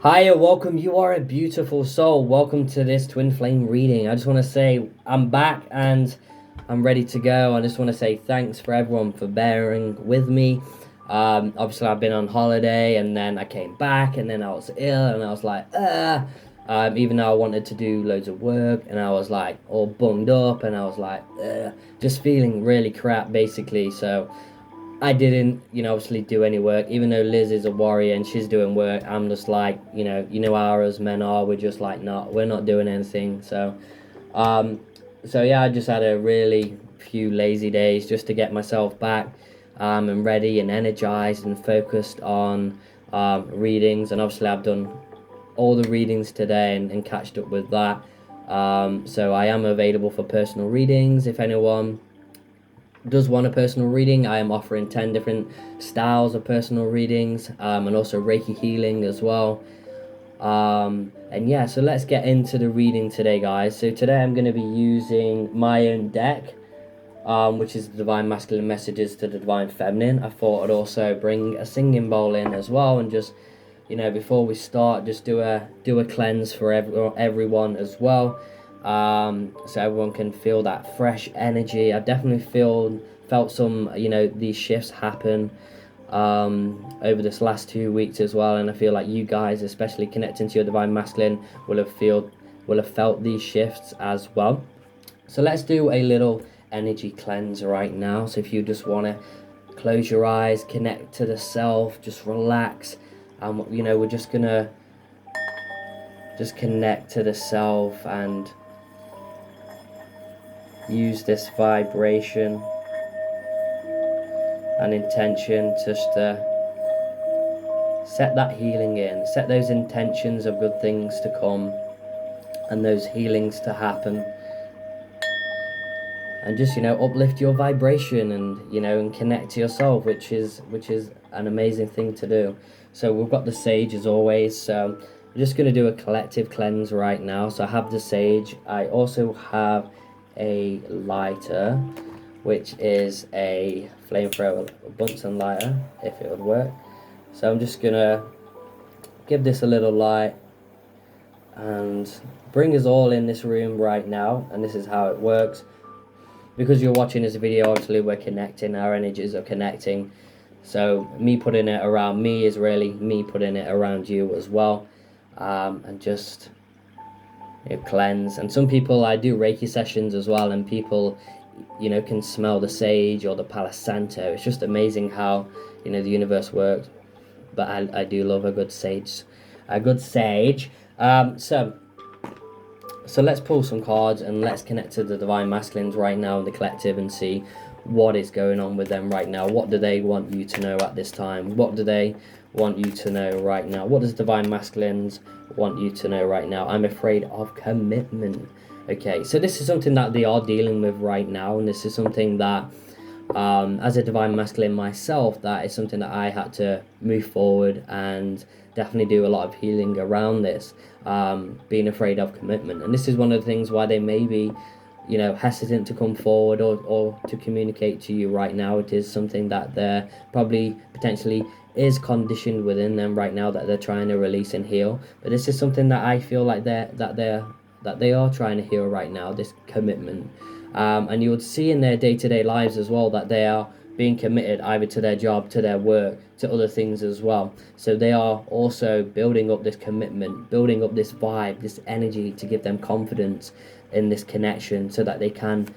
Hiya, welcome. You are a beautiful soul. Welcome to this twin flame reading. I just want to say I'm back and I'm ready to go. I just want to say thanks for everyone for bearing with me. Obviously, I've been on holiday and then I came back and then I was ill and I was like, even though I wanted to do loads of work and I was like all bunged up and I was like, just feeling really crap basically. So I didn't, obviously do any work. Even though Liz is a warrior and she's doing work, I'm just like, how us men are. We're just like, we're not doing anything. Um, so yeah, I just had a really few lazy days just to get myself back, and ready and energized and focused on readings. And obviously, I've done all the readings today and catched up with that. So I am available for personal readings if anyone does want a personal reading. I am offering 10 different styles of personal readings, and also Reiki healing as well. And yeah, so let's get into the reading today, guys. So today I'm going to be using my own deck, which is the Divine Masculine Messages to the Divine Feminine. I thought I'd also bring a singing bowl in as well, and just, before we start, just do a cleanse for everyone as well. So everyone can feel that fresh energy. I've definitely felt some, these shifts happen over this last 2 weeks as well, and I feel like you guys, especially connecting to your divine masculine, will have felt these shifts as well. So let's do a little energy cleanse right now. So if you just want to close your eyes, connect to the self, just relax, and we're just gonna just connect to the self and use this vibration and intention just to set that healing in, set those intentions of good things to come and those healings to happen, and just uplift your vibration and connect to yourself, which is an amazing thing to do. So we've got the sage as always, so I'm just going to do a collective cleanse right now. So I have the sage. I also have a lighter, which is a flamethrower Bunsen lighter, if it would work. So I'm just gonna give this a little light and bring us all in this room right now. And this is how it works. Because you're watching this video, obviously we're connecting, our energies are connecting. So me putting it around me is really me putting it around you as well. And just cleanse. And some people, I do Reiki sessions as well, and people can smell the sage or the Palo Santo. It's just amazing how the universe works. But I do love a good sage. So let's pull some cards and let's connect to the divine masculines right now in the collective and see what is going on with them right now. What do they want you to know at this time? What do they want you to know right now? What does divine masculines want you to know right now? I'm afraid of commitment. Okay, so this is something that they are dealing with right now, and this is something that as a divine masculine myself, that is something that I had to move forward and definitely do a lot of healing around this, being afraid of commitment. And this is one of the things why they may be hesitant to come forward or to communicate to you right now. It is something that they're probably potentially is conditioned within them right now that they're trying to release and heal. But this is something that I feel like they are trying to heal right now, this commitment. And you would see in their day-to-day lives as well that they are being committed either to their job, to their work, to other things as well. So they are also building up this commitment, building up this vibe, this energy to give them confidence in this connection so that they can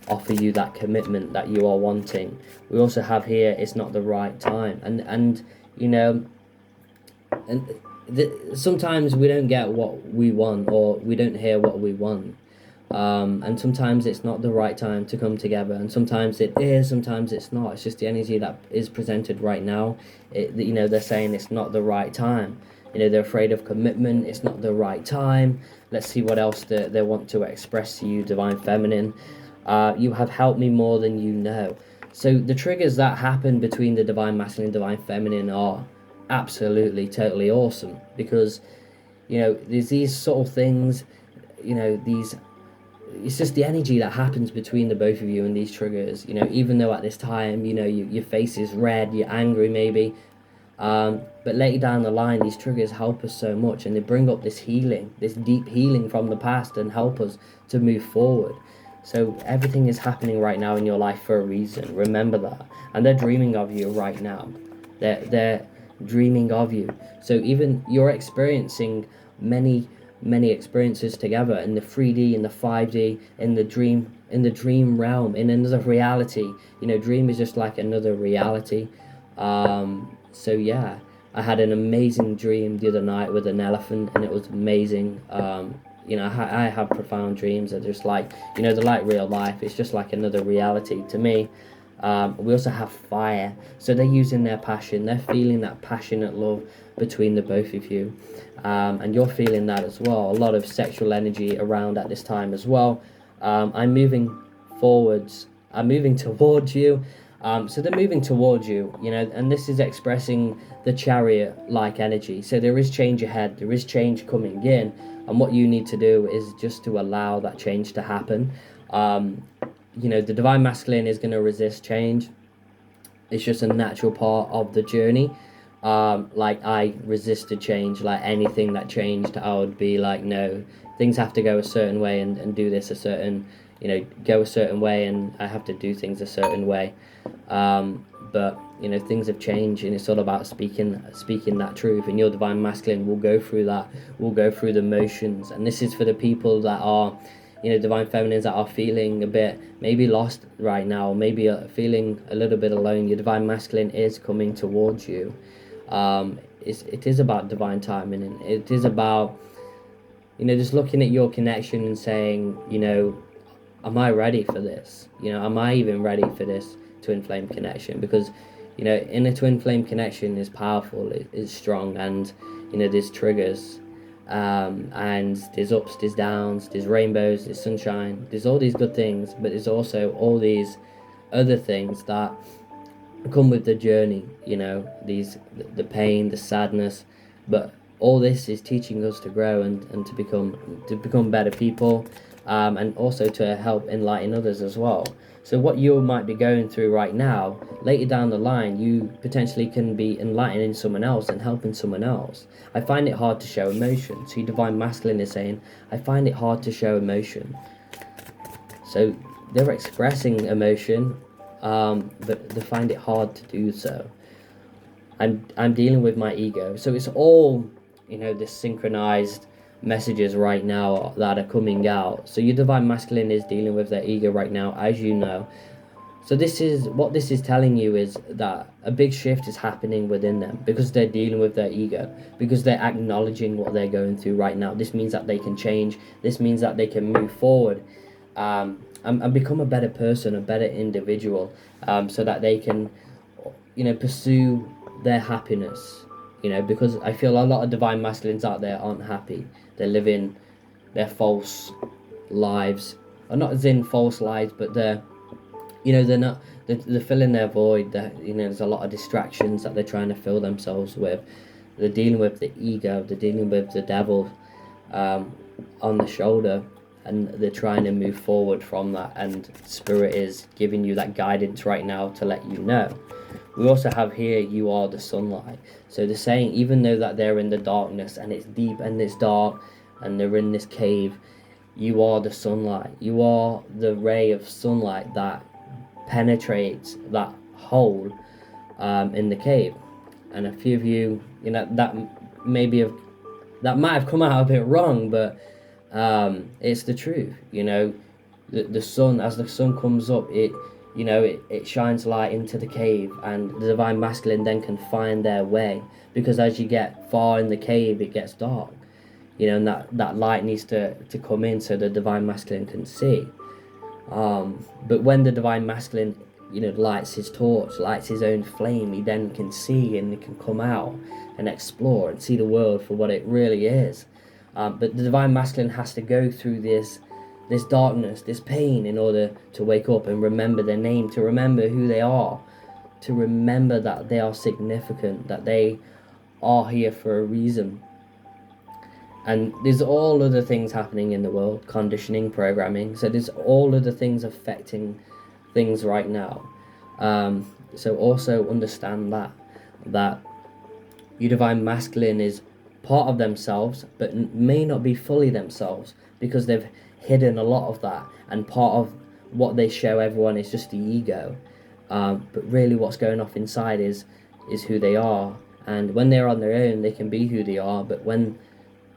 offer you that commitment that you are wanting. We also have here, it's not the right time. And sometimes we don't get what we want, or we don't hear what we want. And sometimes it's not the right time to come together, and sometimes it is, sometimes it's not. It's just the energy that is presented right now. They're saying it's not the right time. They're afraid of commitment. It's not the right time. Let's see what else they want to express to you, divine feminine. You have helped me more than you know. So the triggers that happen between the divine masculine and divine feminine are absolutely totally awesome, because there's these sort of things, it's just the energy that happens between the both of you and these triggers. Even though at this time your face is red, you're angry maybe, But later down the line, these triggers help us so much, and they bring up this healing, this deep healing from the past, and help us to move forward. So everything is happening right now in your life for a reason. Remember that. And they're dreaming of you right now. They're dreaming of you. So even you're experiencing many experiences together in the 3D, in the 5D, in the dream realm, in another reality. Dream is just like another reality. So yeah, I had an amazing dream the other night with an elephant, and it was amazing. I have profound dreams that are just like, they're like real life. It's just like another reality to me. We also have fire, so they're using their passion. They're feeling that passionate love between the both of you, and you're feeling that as well. A lot of sexual energy around at this time as well. I'm moving forwards. I'm moving towards you. So they're moving towards you, and this is expressing the chariot-like energy. So there is change ahead. There is change coming in, and what you need to do is just to allow that change to happen. The divine masculine is going to resist change. It's just a natural part of the journey. Like I resisted change, like anything that changed, I would be like, no, things have to go a certain way and do this a certain, go a certain way, and I have to do things a certain way. But things have changed, and it's all about speaking that truth. And your divine masculine will go through that, will go through the motions. And this is for the people that are, divine feminines that are feeling a bit maybe lost right now, maybe feeling a little bit alone. Your divine masculine is coming towards you. It is about divine timing, and it is about just looking at your connection and saying, am I ready for this? Am I even ready for this twin flame connection? Because in a twin flame connection is powerful, it is strong, and there's triggers, and there's ups, there's downs, there's rainbows, there's sunshine, there's all these good things, but there's also all these other things that come with the journey, the pain, the sadness. But all this is teaching us to grow and to become better people, and also to help enlighten others as well. So what you might be going through right now, later down the line, you potentially can be enlightening someone else and helping someone else. I find it hard to show emotion. So your divine masculine is saying, I find it hard to show emotion. So they're expressing emotion, but they find it hard to do so. I'm dealing with my ego. So it's all, this synchronized messages right now that are coming out. So your divine masculine is dealing with their ego right now, as you know. So this is telling you is that a big shift is happening within them, because they're dealing with their ego, because they're acknowledging what they're going through right now. This means that they can change. This means that they can move forward, and become a better person, a better individual, so that they can, pursue their happiness. Because I feel a lot of divine masculines out there aren't happy. They're living their false lives, or not as in false lives, but they're filling their void. There's a lot of distractions that they're trying to fill themselves with. They're dealing with the ego. They're dealing with the devil on the shoulder, and they're trying to move forward from that. And Spirit is giving you that guidance right now to let you know. We also have here, you are the sunlight. So they're saying, even though that they're in the darkness and it's deep and it's dark and they're in this cave, you are the sunlight. You are the ray of sunlight that penetrates that hole in the cave. And a few of you, that might have come out a bit wrong, but it's the truth. The sun, as the sun comes up, it shines light into the cave, and the divine masculine then can find their way, because as you get far in the cave, it gets dark, and that light needs to come in so the divine masculine can see. But when the divine masculine, lights his torch, lights his own flame, he then can see, and he can come out and explore and see the world for what it really is. But the divine masculine has to go through this darkness, this pain, in order to wake up and remember their name, to remember who they are, to remember that they are significant, that they are here for a reason. And there's all other things happening in the world, conditioning, programming. So there's all other things affecting things right now. So also understand that Your divine masculine is part of themselves, but may not be fully themselves because they've hidden a lot of that, and part of what they show everyone is just the ego. But really, what's going off inside is who they are. And when they're on their own, they can be who they are. But when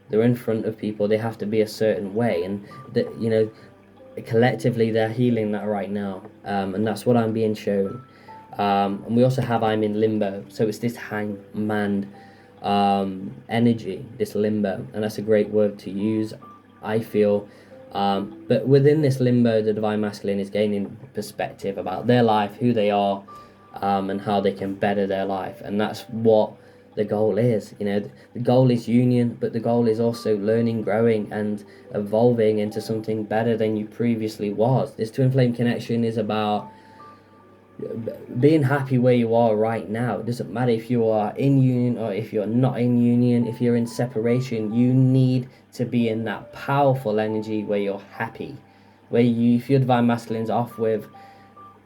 they're in front of people, they have to be a certain way. And collectively, they're healing that right now. And that's what I'm being shown. And we also have I'm in limbo, so it's this hangman energy, this limbo, and that's a great word to use, I feel. But within this limbo, the divine masculine is gaining perspective about their life, who they are, and how they can better their life. And that's what the goal is. The goal is union, but the goal is also learning, growing, and evolving into something better than you previously was. This twin flame connection is about being happy where you are right now. It doesn't matter if you are in union or if you're not in union. If you're in separation, you need to be in that powerful energy where you're happy, where if your divine masculine's off with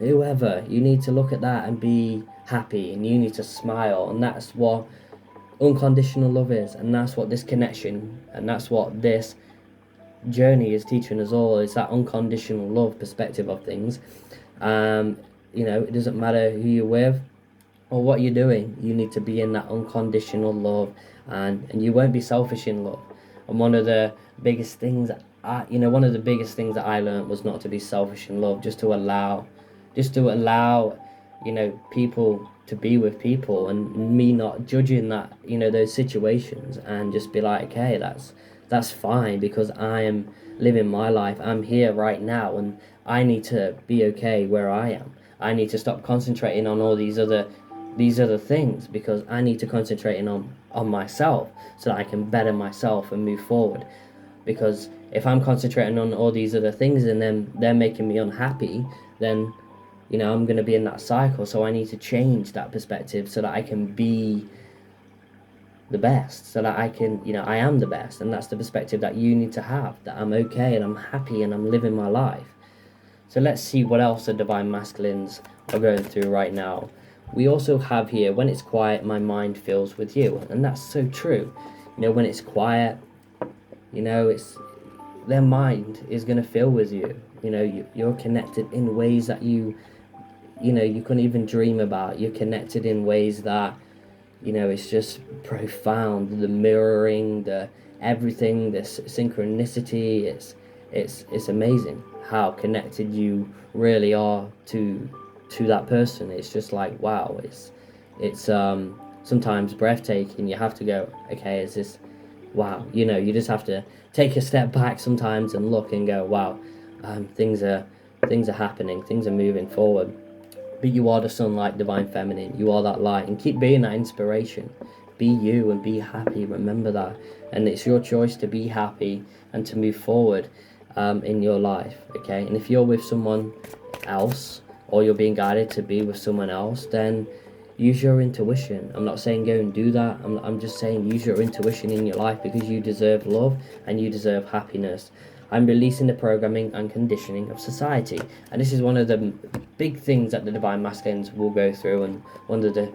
whoever, you need to look at that and be happy, and you need to smile. And that's what unconditional love is, and that's what this connection, and that's what this journey is teaching us all, is that unconditional love perspective of things. It doesn't matter who you're with or what you're doing, you need to be in that unconditional love, and you won't be selfish in love. And one of the biggest things that I learned was not to be selfish in love, just to allow people to be with people, and me not judging that, those situations, and just be like, hey, that's fine, because I am living my life. I'm here right now, and I need to be okay where I am. I need to stop concentrating on all these other things, because I need to concentrate on myself so that I can better myself and move forward. Because if I'm concentrating on all these other things and then they're making me unhappy, then I'm going to be in that cycle. So I need to change that perspective so that I can be the best, so that I can, I am the best. And that's the perspective that you need to have, that I'm okay and I'm happy and I'm living my life. So let's see what else the divine masculines are going through right now. We also have here, when it's quiet, my mind fills with you. And that's so true. When it's quiet, it's their mind is going to fill with you. You're connected in ways that you couldn't even dream about. You're connected in ways that, it's just profound. The mirroring, the everything, this synchronicity, it's amazing how connected you really are to that person. It's just like, wow, it's sometimes breathtaking. You have to go, okay, is this, wow, you just have to take a step back sometimes and look and go, wow, things are happening, things are moving forward. But you are the sunlight, divine feminine. You are that light, and keep being that inspiration. Be you and be happy. Remember that. And it's your choice to be happy and to move forward in your life, okay? And if you're with someone else, or you're being guided to be with someone else, then use your intuition. I'm not saying go and do that. I'm just saying use your intuition in your life, because you deserve love and you deserve happiness. I'm releasing the programming and conditioning of society. And this is one of the big things that the divine masculines will go through, and one of the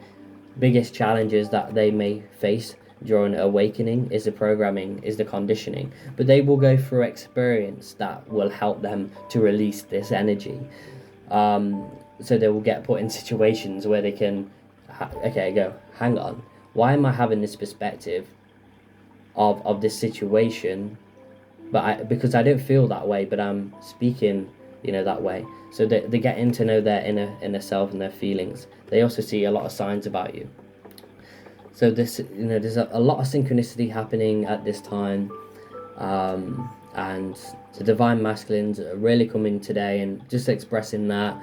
biggest challenges that they may face during awakening is the programming, is the conditioning. But they will go through experience that will help them to release this energy. So they will get put in situations where they can, hang on, why am I having this perspective of this situation? Because I don't feel that way, but I'm speaking, that way. So they're getting to know their inner self and their feelings. They also see a lot of signs about you. So this, there's a lot of synchronicity happening at this time, and the divine masculines are really coming today and just expressing that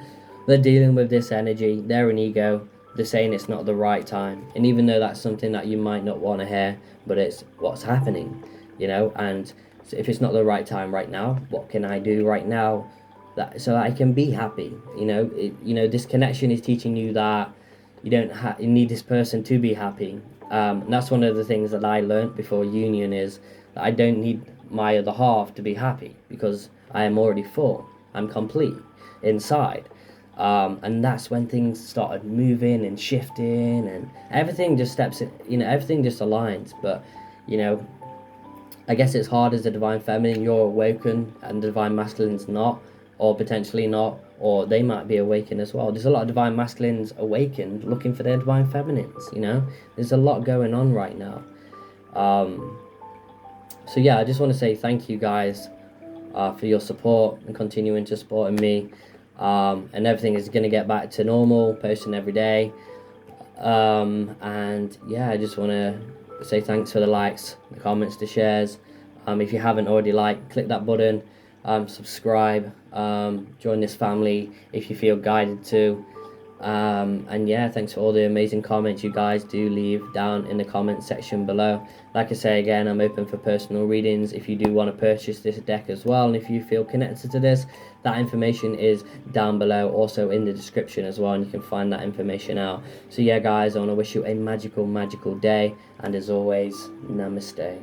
they're dealing with this energy. They're an ego. They're saying it's not the right time, and even though that's something that you might not want to hear, but it's what's happening, and so if it's not the right time right now, what can I do right now so that I can be happy? This connection is teaching you that you need this person to be happy. And that's one of the things that I learned before union, is that I don't need my other half to be happy, because I am already full. I'm complete inside. And that's when things started moving and shifting, and everything just steps in, everything just aligns. But you know, I guess it's hard as a divine feminine. You're awoken and the divine masculine's not, or potentially not, or they might be awakened as well. There's a lot of divine masculines awakened looking for their divine feminines. There's a lot going on right now. So yeah, I just want to say thank you guys for your support and continuing to supporting me. And everything is going to get back to normal, posting every day. And yeah, I just want to say thanks for the likes, the comments, the shares. If you haven't already click that button, subscribe, join this family if you feel guided to. And yeah, thanks for all the amazing comments you guys do leave down in the comment section below. Like I say again, I'm open for personal readings if you do want to purchase this deck as well, and if you feel connected to this, that information is down below, also in the description as well, and you can find that information out. So yeah guys, I want to wish you a magical day, and as always, namaste.